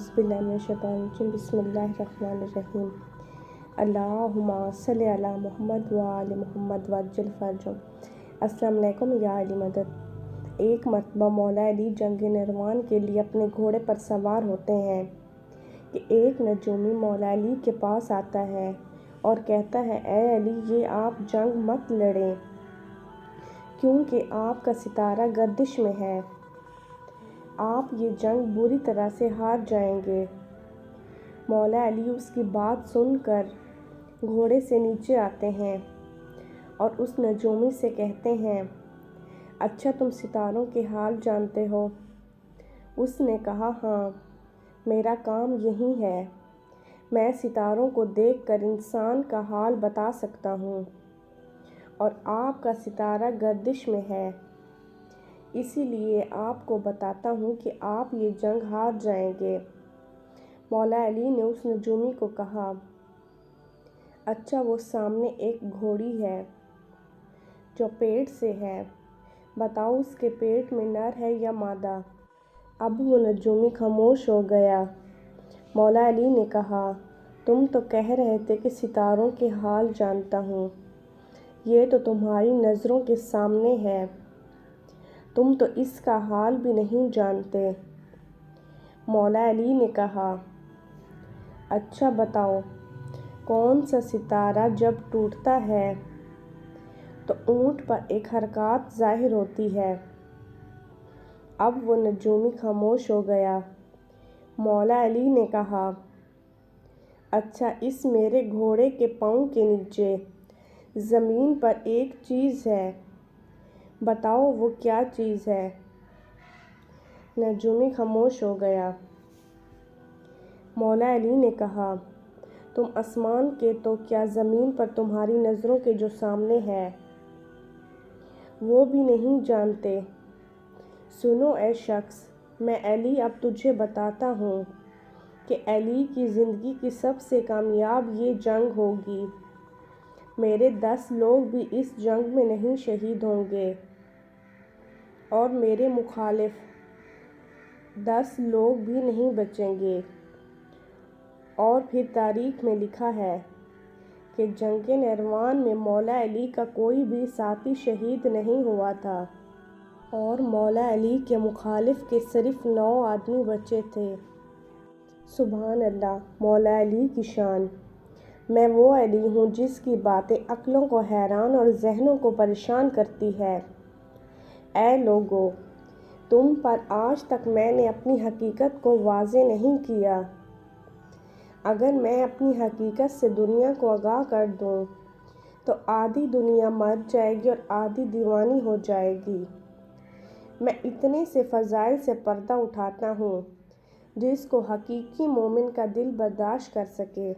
औज़ुबिल्लाहिमिनश्शैतानिर्रजीम बिस्मिल्लाहिर्रहमानिर्रहीम। अल्लाहुम्मा सल्लि अला मुहम्मद व आलि मुहम्मद वअज्जिल फ़रजहुम। अस्सलामु अलैकुम या अली मदद। एक मरतबा मौला अली जंग नरवान के लिए अपने घोड़े पर सवार होते हैं कि एक नजूमी मौला अली के पास आता है और कहता है, ए अली, ये आप जंग मत लड़ें क्योंकि आपका सितारा गर्दिश में है, आप ये जंग बुरी तरह से हार जाएंगे। मौला अली उसकी बात सुनकर घोड़े से नीचे आते हैं और उस नजूमी से कहते हैं, अच्छा, तुम सितारों के हाल जानते हो? उसने कहा, हाँ, मेरा काम यही है, मैं सितारों को देखकर इंसान का हाल बता सकता हूँ और आपका सितारा गर्दिश में है, इसीलिए आपको बताता हूँ कि आप ये जंग हार जाएंगे। मौला अली ने उस नजूमी को कहा, अच्छा, वो सामने एक घोड़ी है जो पेट से है, बताओ उसके पेट में नर है या मादा? अब वो नजूमी खामोश हो गया। मौला अली ने कहा, तुम तो कह रहे थे कि सितारों के हाल जानता हूँ, ये तो तुम्हारी नज़रों के सामने है, तुम तो इसका हाल भी नहीं जानते। मौला अली ने कहा, अच्छा बताओ, कौन सा सितारा जब टूटता है तो ऊँट पर एक हरकत ज़ाहिर होती है? अब वो नजूमी खामोश हो गया। मौला अली ने कहा, अच्छा, इस मेरे घोड़े के पाँव के नीचे ज़मीन पर एक चीज़ है, बताओ वो क्या चीज़ है? नजूमी खामोश हो गया। मौला अली ने कहा, तुम आसमान के तो क्या ज़मीन पर तुम्हारी नज़रों के जो सामने है वो भी नहीं जानते। सुनो ए शख्स, मैं अली अब तुझे बताता हूँ कि अली की ज़िंदगी की सबसे कामयाब ये जंग होगी। मेरे 10 लोग भी इस जंग में नहीं शहीद होंगे और मेरे मुखालिफ 10 लोग भी नहीं बचेंगे। और फिर तारीख में लिखा है कि जंग नरवान में मौला अली का कोई भी साथी शहीद नहीं हुआ था और मौला अली के मुखालिफ के सिर्फ 9 आदमी बचे थे। सुभान अल्लाह, मौला अली की शान। मैं वो अली हूँ जिसकी बातें अक्लों को हैरान और जहनों को परेशान करती है। ऐ लोगो, तुम पर आज तक मैंने अपनी हकीकत को वाज़े नहीं किया। अगर मैं अपनी हकीकत से दुनिया को आगाह कर दूँ तो आधी दुनिया मर जाएगी और आधी दीवानी हो जाएगी। मैं इतने से फ़ज़ाइल से पर्दा उठाता हूँ जिसको हकीकी मोमिन का दिल बर्दाश्त कर सके।